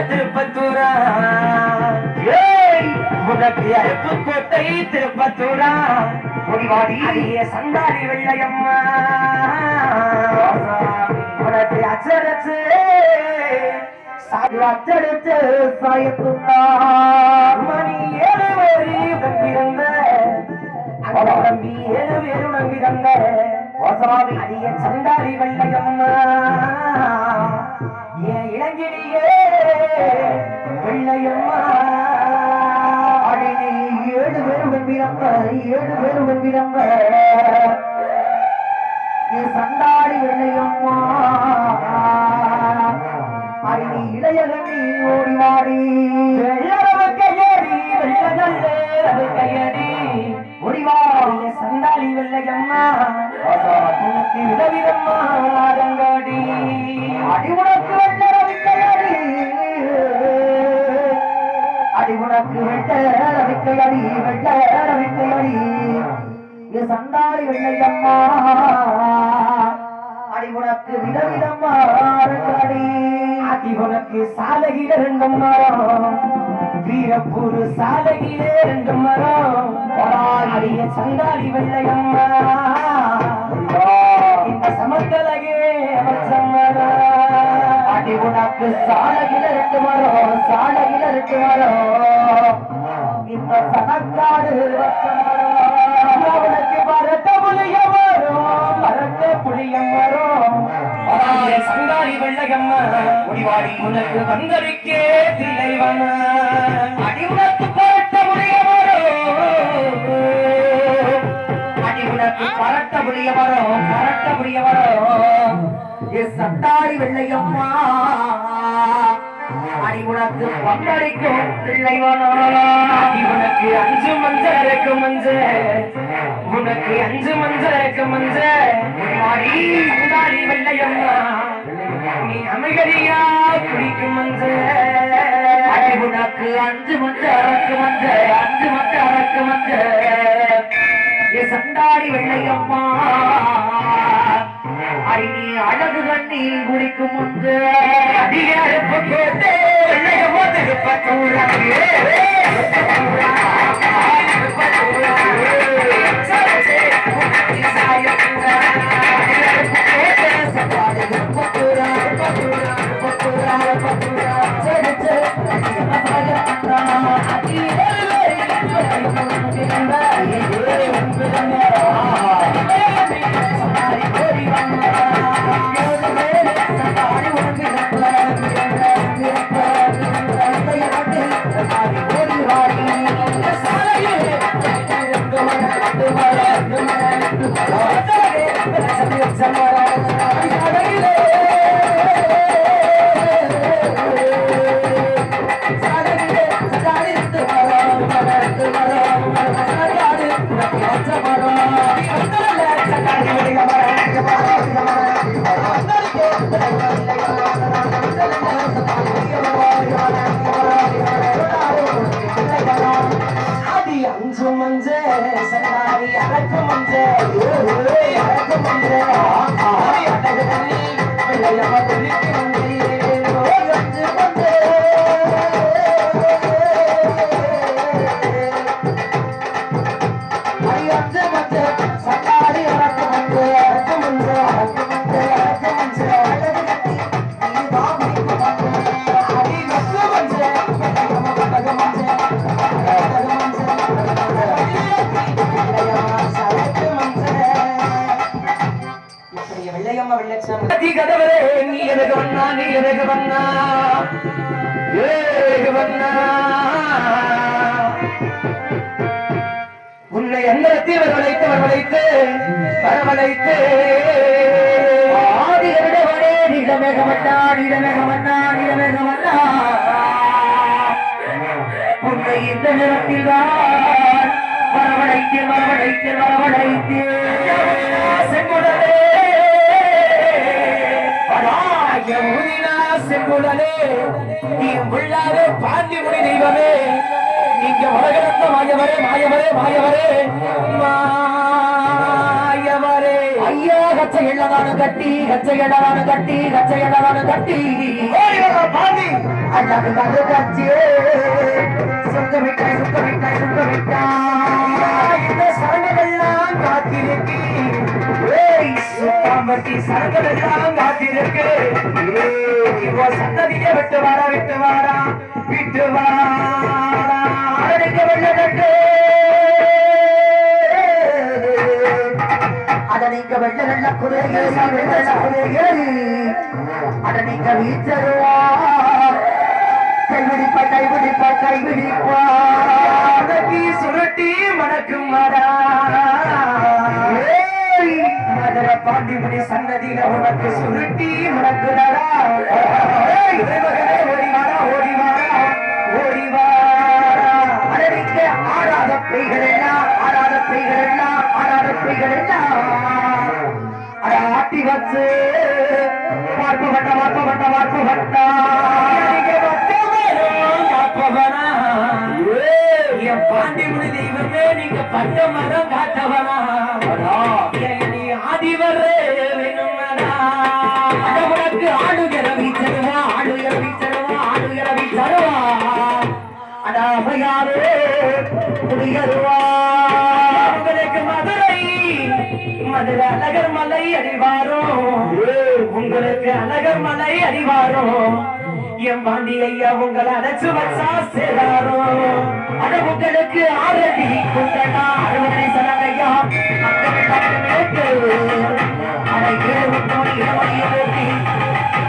திருப்பத்தூரா உனக்கு அருப்புக்கோட்டை திருப்பத்தூரா முடிவாடி சந்தாடி வெள்ளையம்மா உனக்கு அச்சரச்சு அச்சடித்து சாயத்துண்டா மணி 7 பேரு தங்கியிருந்த தம்பி 7 பேரும் நம்பியிருந்த அடிய சந்தாடி வெள்ளையம்மா என் இளங்கிரியே வெள்ளையம்மா அடினி 7 பேரும் நம்பியிருந்த 7 பேரும் நம்பியிருந்த என் சந்தாடி வெள்ளையம்மா அடினி இளையகண்ணி ஓடி வாடி கையடி வெள்ளை கையடி ஒடிவாடி சந்தாடி வெள்ளையம்மா உனக்கு விதவிதம்மா ஆரங்காடி அடி உனக்கு வெள்ளரவிக்கையடி அடி உனக்கு வெள்ளரவிக்கையடி வெள்ளரவிக்கையடி இது சந்தாடி வெள்ளையம்மா அடி உனக்கு விதவிதம்மா ஆரங்காடி அடி உனக்கு சாலையில 2 மரம் வீரப்பூர் சாலையிலே 2 மரம் அடிய சந்தாடி வெள்ளையம்மா இந்த சமத்தலகே அடி உனக்கு சாலையில 2 மரம் சாலையில 2 மரம் இந்த சனக்காடு உனக்கு பரட்ட புளியம் வரும் பரட்ட புளியம் வரும் சந்தாடி வெள்ளையம்மா முடிவாடி உனக்கு வந்தருக்கே தில்லைவன அடி உனக்கு பரட்ட புளியம் வரும் அடி உனக்கு பரட்ட புளியம் வரும் பரட்ட புளியம் வரும் சந்தாடி வெள்ளையம்மா அடி உனக்கு பந்தடிக்கும் தில்லைவன அடி உனக்கு 5 மஞ்சள் இருக்கு மஞ்சள் உனக்கு 5 மஞ்சள் இருக்கு மஞ்சள் சந்தாடி வெள்ளையம்மா நீ அமைகரியா குடிக்கும் மஞ்சள் அடி உனக்கு 5 மஞ்சள் அரக்கு மஞ்சள் 5 மஞ்சள் அரக்கு மஞ்சள் சந்தாடி வெள்ளையம்மா அடி நீ அழகு கண்ணீர் குடிக்கும் முன்பு அதிகாரப்பு கேட்டு வெள்ளையம்மா திருப்பத்தூரா உன்னை எந்தரத்தை வரவழைத்து வரவழைத்து ஆதிரவிடவனே நீடமேகமன்னா உன்னை இந்த நேரத்தில் தான் வரவழைத்து செங்குடலே செங்குழலே நீ உள்ளாவே பாண்டி முடி தெய்வமே நீங்க உலகளந்த மாயவரே மாயவரே மாயவரே மாயவரே ஐயா கச்சை எள்ளதானு கட்டி கச்சை எள்ளதானு கட்டி கச்சை எள்ளதானு கட்டி பாண்டி அண்ணாக்கு கண்டு கட்சி சுத்தமிட்டாய் சுத்தமிட்டாய் சுத்தமிட்டாய் இந்த சரணமெல்லாம் காத்திருக்கி சுத்தாம்பட்டி சரணமெல்லாம் காத்திருக்கு இவோ சந்ததியை விட்டு வாரா விட்டு வாரா விட்டு வாரா அடனிக்க வெள்ளகட்டு அடனிக்க வெள்ள வெள்ள குதிரை வெள்ள குதிரை அடனிக்க வீச்சருவா கைவிடிப்பா கைவிடிப்பா கைவிடிப்பா அடக்கி சுருட்டி மணக்கும் வரா மதுர பாண்டிமுடி சன்னதியில உனக்கு சுருட்டி மணக்குறா ஓடிவாரா ஓடிவாரா ஓடிவாரா அடவிக்க ஆடாத பெய்கள் எல்லாம் ஆடாத பெய்கள் எல்லாம் ஆடாத பெய்கள் எல்லாம் அட ஆட்டி வச்சு வார்ப்பு வட்ட வார்ப்பு வட்ட வார்ப்பு வட்டா காப்பவனா என் பாண்டிமுடி தெய்வமே நீங்க பட்ட மரம் காட்டவனா நீ ஆதிவரே வேணுமனா உனக்கு ஆடுகிற வீச்சருவா ஆடுகிற வீச்சருவா ஆடுகிற வீச்சருவா அடாமையாரே குடியருவா உங்களுக்கு மதுரை மதுரை அழகர் மலை அடிவாரோ உங்களுக்கு அழகர் மலை அடிவாரோ என் பாண்டி ஐயா உங்களை அடைச்சு வச்சா சேராரோ அட உங்களுக்கு ஆரடி குண்டனா அறுவடை சலங்கையா அட 7 மணி இரவணி போட்டி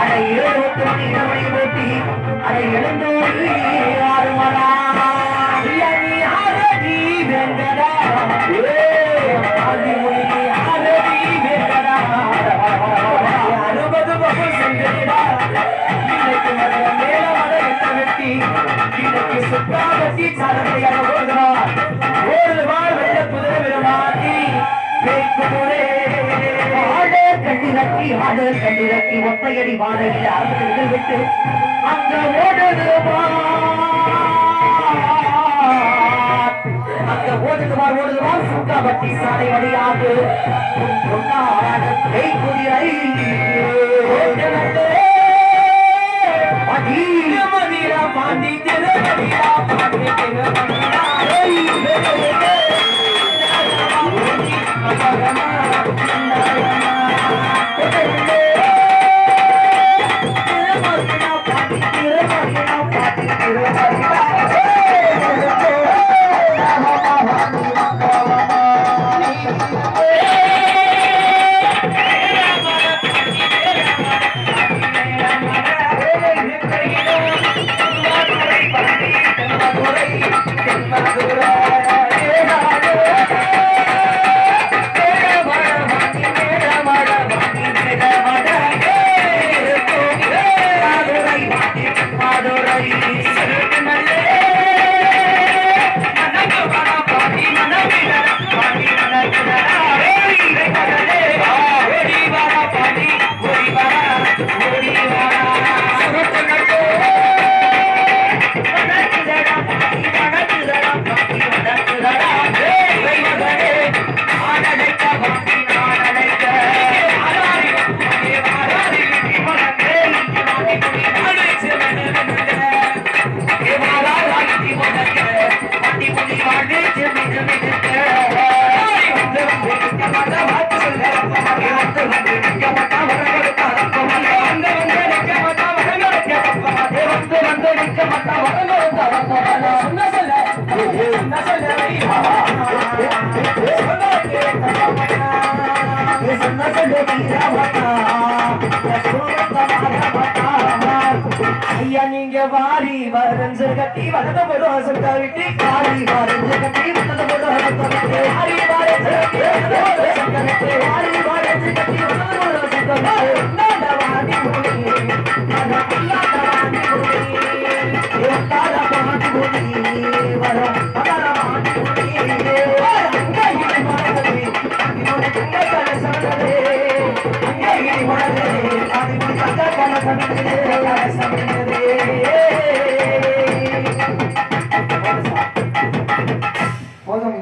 அட 7 மணி இரவணி போட்டி அட 7 ஆறுமடா ஐயா நீ ஆரடி வேண்டடா ஆதிமொழி ஆரடி வேண்டடா 60 பக்கம் சென்றடா இன்னைக்கு மேல மட எட்ட வெட்டி இன்னைக்கு சுத்தா வெட்டி சாதனையாக போகிறார் ஒரு வாழ் வெள்ள குதிரை விரமாட்டி ஆடு கண்டிரட்டி ஒத்தையடி வாழையில் அரசு விட்டு அங்க ஓடுதுவார் சுத்தாபட்டி சாலை வழியாக குதிரை மதிரா பாண்டி திருமதிரா பாண்டி ஐயா நீங்க வாரி வரைஞ்சு கட்டி வளர்ந்த போதும் சொல்ல விட்டு வாரி வரைஞ்சு கட்டி வளர்ந்த போதும் வாரி வரைஞ்சு கட்டி வாரி வரைஞ்சு கட்டி வளர்ந்த போதும் வாரி போதும்